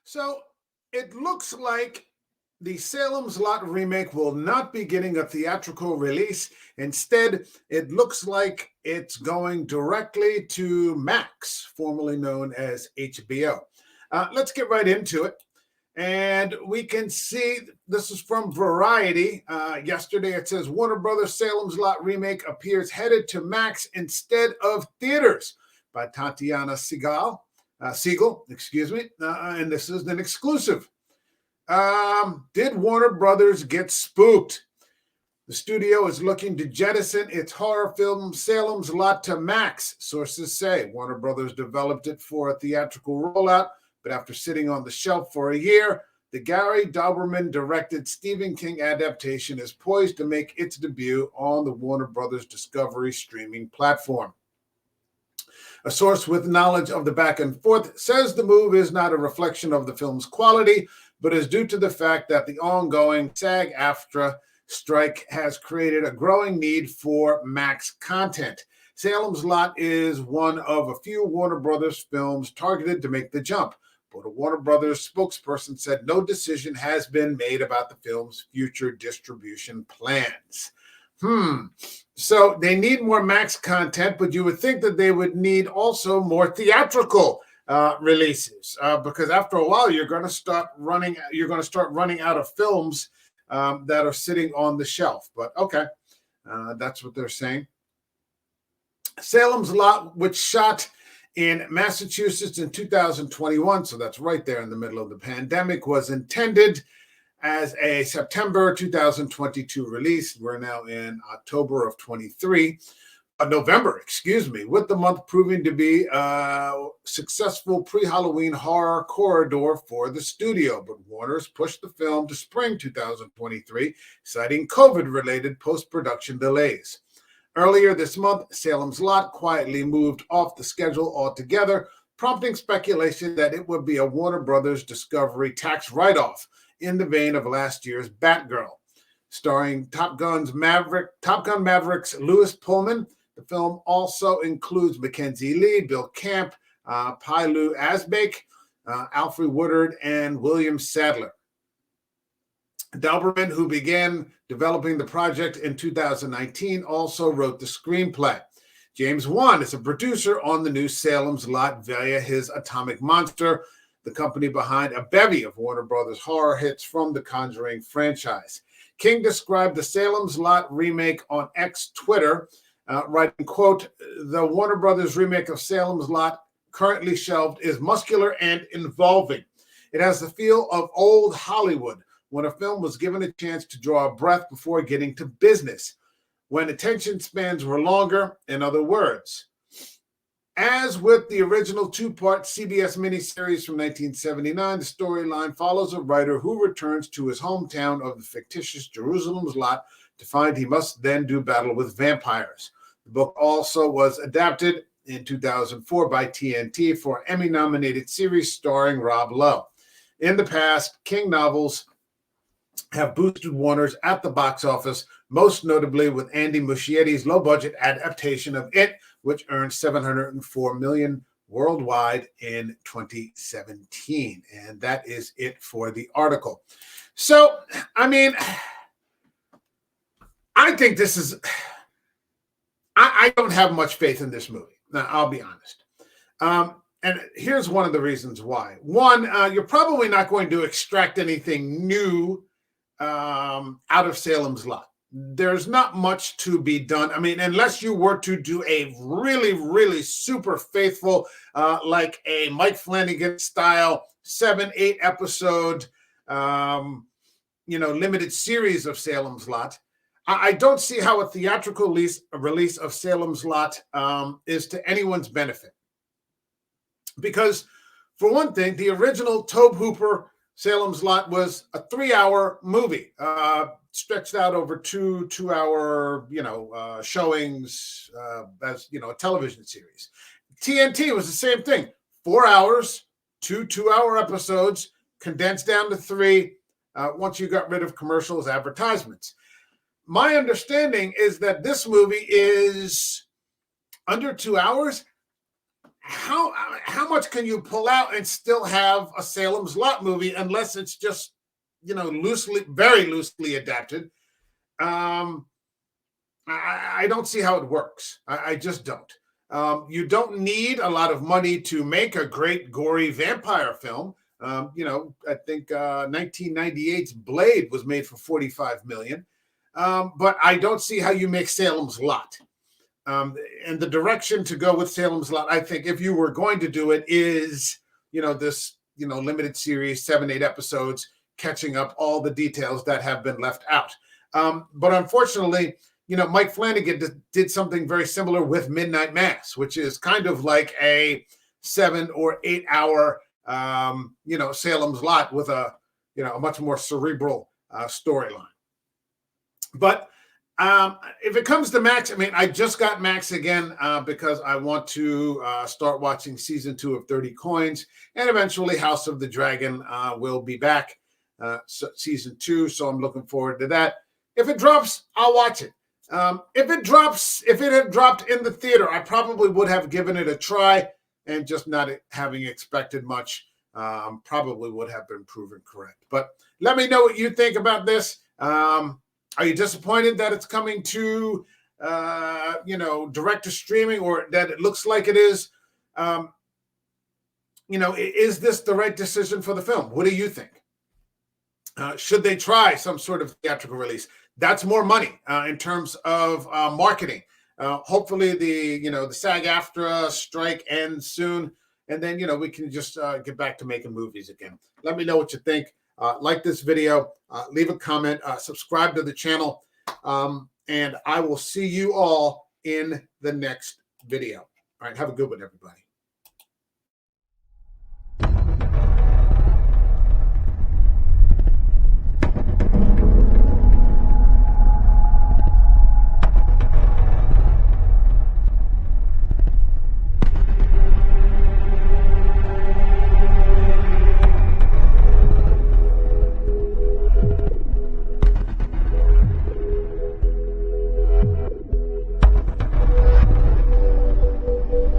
So it looks like the Salem's Lot remake will not be getting a theatrical release. Instead, it looks like it's going directly to Max, formerly known as HBO. Let's get right into it. And we can see this is from Variety. Yesterday it says Warner Brothers Salem's Lot remake appears headed to Max instead of theaters by Tatiana Siegel, excuse me. And this is an exclusive. Did Warner Brothers get spooked? The studio is looking to jettison its horror film Salem's Lot to Max, sources say. Warner Brothers developed it for a theatrical rollout, but after sitting on the shelf for a year, the Gary Dauberman directed Stephen King adaptation is poised to make its debut on the Warner Brothers Discovery streaming platform. A source with knowledge of the back and forth says the move is not a reflection of the film's quality, but is due to the fact that the ongoing SAG-AFTRA strike has created a growing need for Max content. Salem's Lot is one of a few Warner Brothers films targeted to make the jump, but a Warner Brothers spokesperson said no decision has been made about the film's future distribution plans. So they need more Max content, but you would think that they would need also more theatrical releases because after a while you're going to start running out of films that are sitting on the shelf. But okay, that's what they're saying. Salem's Lot, which shot in Massachusetts in 2021, so that's right there in the middle of the pandemic, was intended as a September 2022 release. We're now in November, with the month proving to be a successful pre-Halloween horror corridor for the studio. But Warner's pushed the film to spring 2023, citing COVID-related post-production delays. Earlier this month, Salem's Lot quietly moved off the schedule altogether, prompting speculation that it would be a Warner Brothers Discovery tax write-off in the vein of last year's Batgirl. Starring Top Gun Maverick's Louis Pullman, the film also includes Mackenzie Lee, Bill Camp, Pilu Asbake, Alfre Woodard, and William Sadler. Dauberman, who began developing the project in 2019, also wrote the screenplay. James Wan is a producer on the new Salem's Lot via his Atomic Monster, the company behind a bevy of Warner Brothers horror hits from the Conjuring franchise. King described the Salem's Lot remake on X Twitter, writing, quote, "The Warner Brothers remake of Salem's Lot, currently shelved, is muscular and involving. It has the feel of old Hollywood, when a film was given a chance to draw a breath before getting to business, when attention spans were longer, in other words. As with the original two-part CBS miniseries from 1979, the storyline follows a writer who returns to his hometown of the fictitious Jerusalem's Lot to find he must then do battle with vampires. The book also was adapted in 2004 by TNT for an Emmy-nominated series starring Rob Lowe. In the past, King novels have boosted Warner's at the box office, most notably with Andy Muschietti's low-budget adaptation of It, which earned $704 million worldwide in 2017. And that is it for the article. So, I mean, I think this is... I don't have much faith in this movie. Now, I'll be honest. And here's one of the reasons why. One, you're probably not going to extract anything new out of Salem's Lot. There's not much to be done. I mean, unless you were to do a really, really super faithful, like a Mike Flanagan style 7-8 episode, limited series of Salem's Lot. I don't see how a theatrical release of Salem's Lot is to anyone's benefit. Because, for one thing, the original Tobe Hooper Salem's Lot was a 3-hour movie, stretched out over two-hour, showings as, a television series. TNT was the same thing. 4 hours, 2 2-hour episodes, condensed down to 3 once you got rid of commercials, advertisements. My understanding is that this movie is under 2 hours. how much can you pull out and still have a Salem's Lot movie unless it's just, very loosely adapted? I don't see how it works. I just don't. You don't need a lot of money to make a great gory vampire film. I think 1998's Blade was made for $45 million. But I don't see how you make Salem's Lot. And the direction to go with Salem's Lot, I think, if you were going to do it, is this limited series, 7-8 episodes, catching up all the details that have been left out. But unfortunately, Mike Flanagan did something very similar with Midnight Mass, which is kind of like a 7 or 8 hour Salem's Lot with a much more cerebral storyline. But if it comes to Max, I just got Max again because I want to start watching season 2 of 30 Coins, and eventually House of the Dragon will be back, season 2. So I'm looking forward to that. If it drops, I'll watch it. If it had dropped in the theater, I probably would have given it a try, and just not having expected much, probably would have been proven correct. But let me know what you think about this. Are you disappointed that it's coming to, direct to streaming, or that it looks like it is? Is this the right decision for the film? What do you think? Should they try some sort of theatrical release? That's more money in terms of marketing. Hopefully the SAG-AFTRA strike ends soon, and then we can just get back to making movies again. Let me know what you think. Like this video, leave a comment, subscribe to the channel, and I will see you all in the next video. All right, have a good one, everybody.